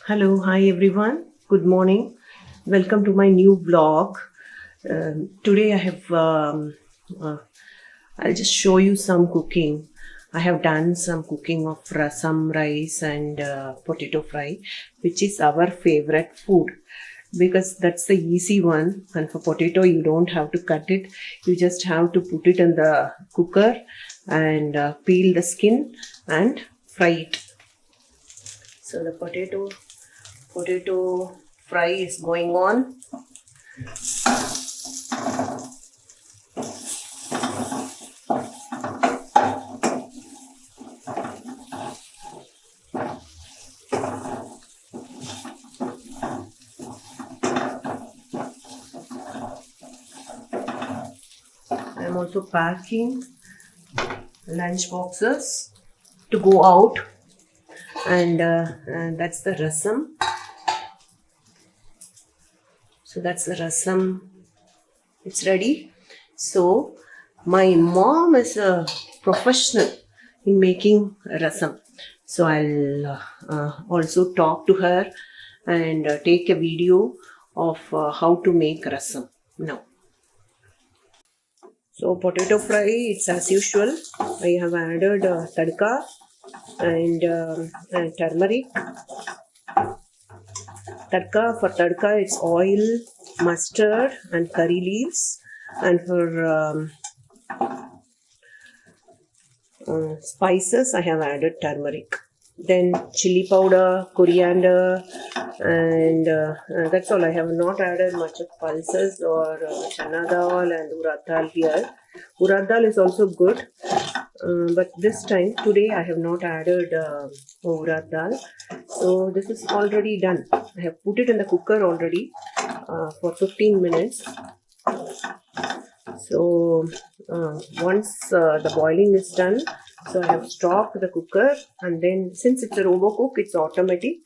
Hello, hi everyone. Good morning. Welcome to my new vlog. Today I have, I'll just show you some cooking. I have done some cooking of rasam rice and potato fry, which is our favorite food because that's the easy one. And for potato, you don't have to cut it. You just have to put it in the cooker and peel the skin and fry it. So the potato fry is going on. I am also packing lunch boxes to go out, and that's the rasam. So that's the rasam. It's ready. So my mom is a professional in making rasam. So I'll also talk to her and take a video of how to make rasam now. So potato fry, it's as usual. I have added tadka and turmeric. For tadka, it's oil, mustard and curry leaves. And for spices, I have added turmeric. Then chili powder, coriander, and that's all. I have not added much of pulses or chana dal and urad dal here. Urad dal is also good, but this time, today, I have not added urad dal. So this is already done. I have put it in the cooker already for 15 minutes. So once the boiling is done, so I have stopped the cooker, and then since it's a robo cook, it's automatic.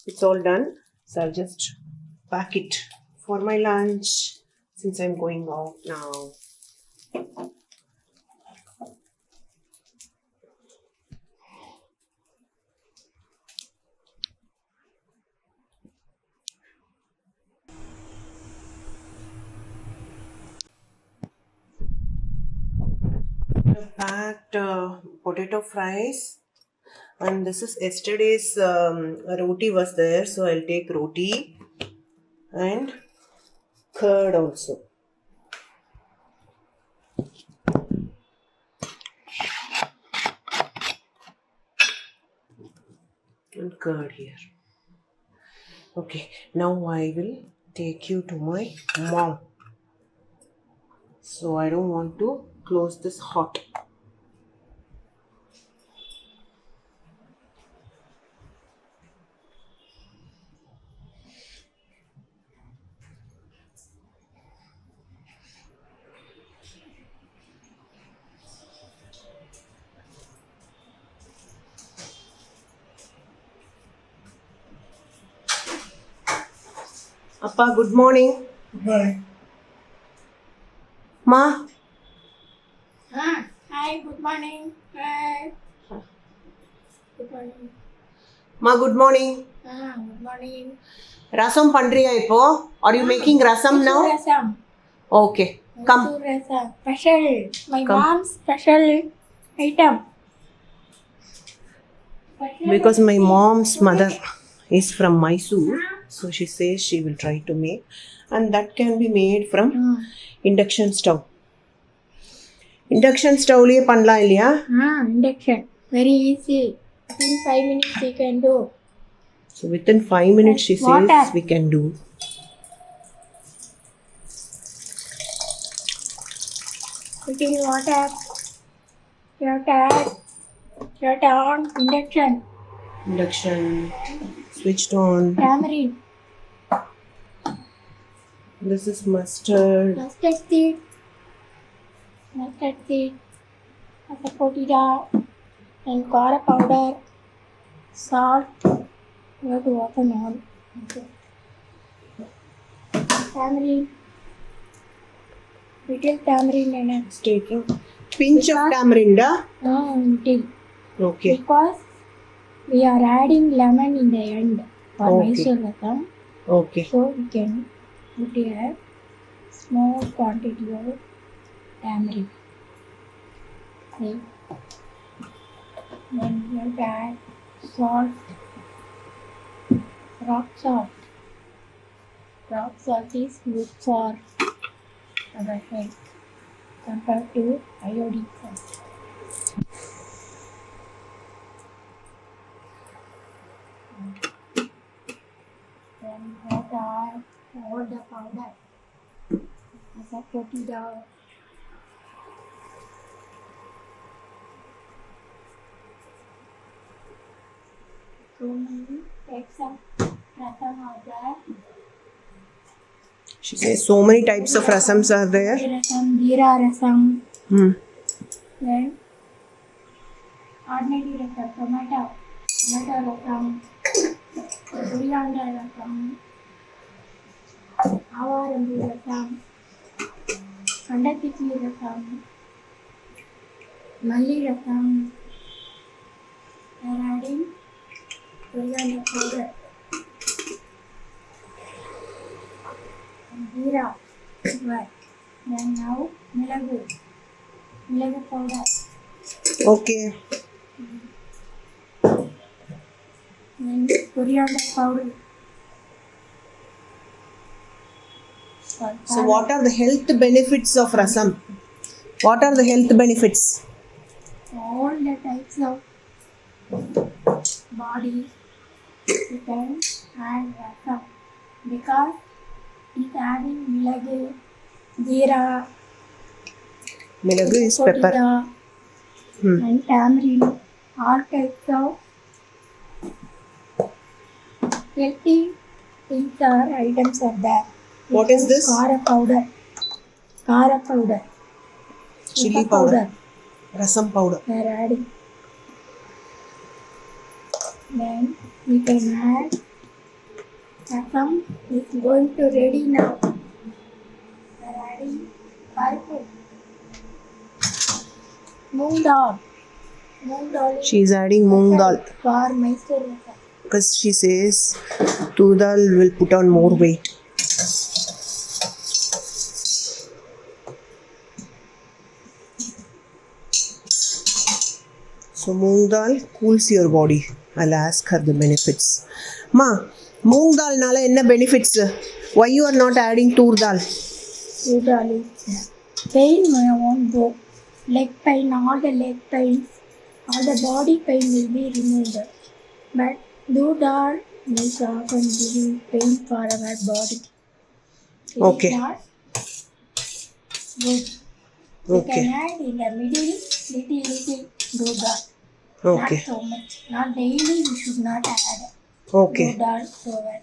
It's all done. So I'll just pack it for my lunch since I'm going out now. Packed potato fries, and this is yesterday's roti was there, so I'll take roti and curd also. And curd here. Okay, now I will take you to my mom. So I don't want to close this hot. Appa, good morning. Good morning. Ma. Hi, good morning. Hi. Good morning. Ma, good morning. Good morning. Rasam pandriya ipo? Are you making rasam now? Rasam. Okay. Come. Rasam. Special. My Come. mom's special item. Because my mom's mother is from Mysore, so she says she will try to make, and that can be made from induction stove. Induction stove liye panla illaya? Induction. Very easy. In 5 minutes we can do. So within 5 minutes she says we can do. Putting water. You have to on induction. Induction switched on. Tamarind. This is mustard. Mustard seed. Potato and kara powder, salt. You have to open all. Okay. Tamarind. Little tamarind in it. It's taking pinch of tamarind. Little. Okay. Because we are adding lemon in the end. for Okay. Mysore rasam. Okay. So we can put a small quantity of tamarind. Okay. Then we have to add salt, rock salt. Rock salt is good for our health compared to iodine salt. Then we have to add all the powder. As I put it out. So many types of rasam are there. She says so many types of rasams are there. Rasam, jeera rasam, Hmm. then ordinary rasam, tomato rasam, coriander rasam, avarambu rasam, kandatikli rasam, malli rasam. We are adding coriander powder and jeera. Right. Then now milagu powder. Okay. Then coriander powder. So what are the health benefits of rasam? What are the health benefits? All the types of body you can add rasam because it's having milagu, jeera, Milagu is pepper. potida, and tamarind. All types of healthy things or items are there. What is this? Kara powder. Chili powder. Rasam powder. We are adding. Then we can add rasam. It's going to ready now. We are adding purple. Moong dal. She is adding moong dal For Mysore rasam. because she says tur dal will put on more weight. So moong dal cools your body. I'll ask her the benefits. Ma, moong dal nala enna benefits? Why you are not adding tur dal? Tur dal is pain won't go. Leg pain, all the leg pains, all the body pain will be removed. But tur dal is often giving pain for our body. It Okay. is not good. We Okay. can add in the middle little tur dal. Okay. Not so much. Not daily we should not add Okay. tur dal to our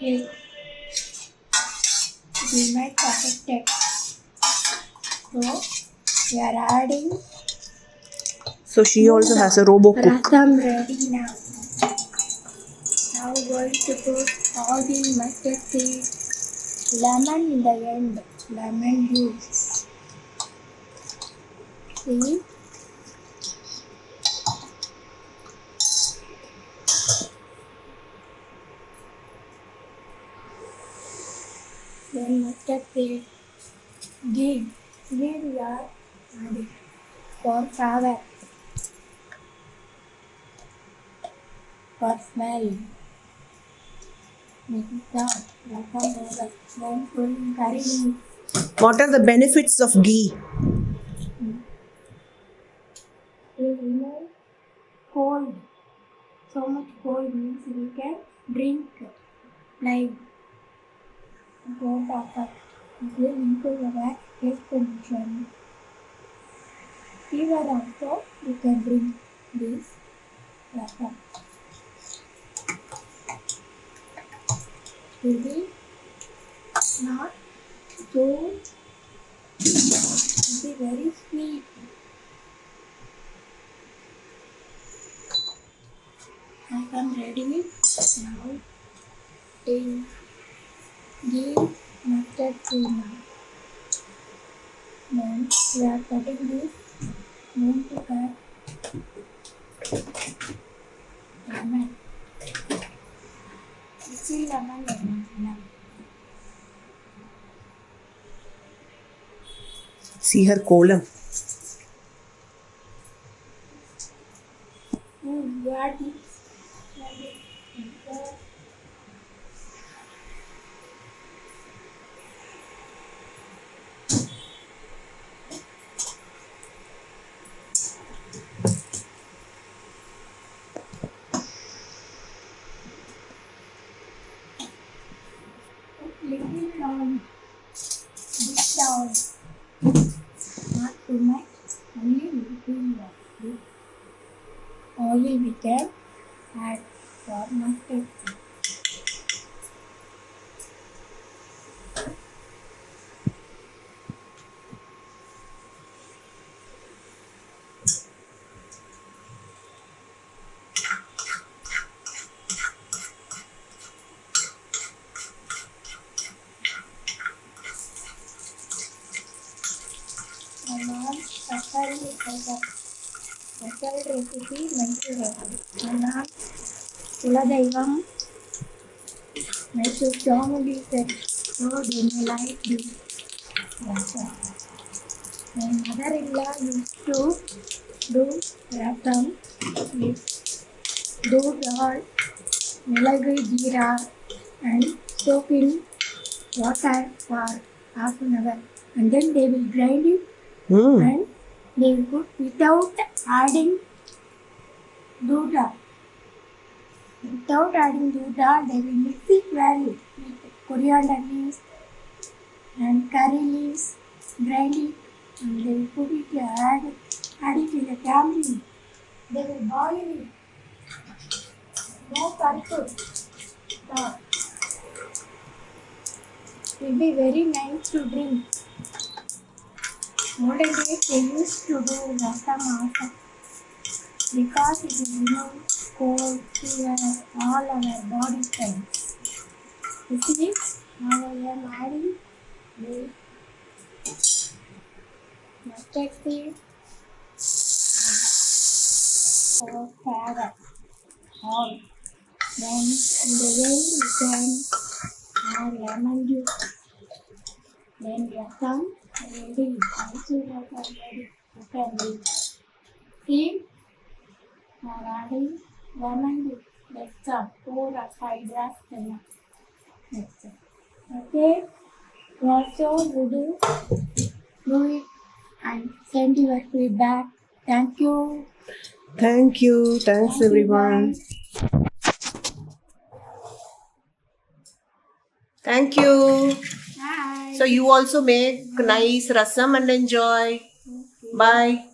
health. It might affect it. So we are adding So she also has a robo cook. rasam ready now. Now we're going to put all the mustard seeds, lemon in the end, lemon juice. See? Then mustard seed, ghee we are adding for flavor, for smell. Mix it down, rasam powder, then full curry leaves. What are the benefits of ghee? Will remove cold. So much cold means we can drink like water, but it will improve our health condition. Fever also we can drink this rasam. It will be not so, it will be very sweet. Rasam ready. Now take ghee mustard seed now. Then we are cutting this. Going to cut lemon. See lemon, lemon. See her kolam. You add this. Little on this down. Not too much. Only little oil we can add for mustard. My mom special recipe Mysore. My mom Kuladaivam Mysore Chamali said so they may like this. Rasam. My mother-in-law used to do rasam with doodh dal, milagu jeera and soak in water for half an hour and then they will grind it and they will put without adding doodh dal. Without adding doodh dal, they will mix it well with coriander leaves and curry leaves, grind it and they will put it, add it in a tamarind. They will boil it. No purple. It will be very nice to drink. Olden days they used to do rasam also because it will remove cold, fever, all our body pains. You see, now I am adding the mustard seed or carrot. All. Then in the end we can add lemon juice. Then rasam ready. Also rasam ready. You can eat. See, now adding lemon juice. That's all. 4 or 5 drops lemon. That's it. Okay. Also you do it and send your feedback. Thank you. Thank you. Thanks Thank you, everyone. guys. Thank you. Bye. So you also make nice rasam and enjoy. Okay. Bye.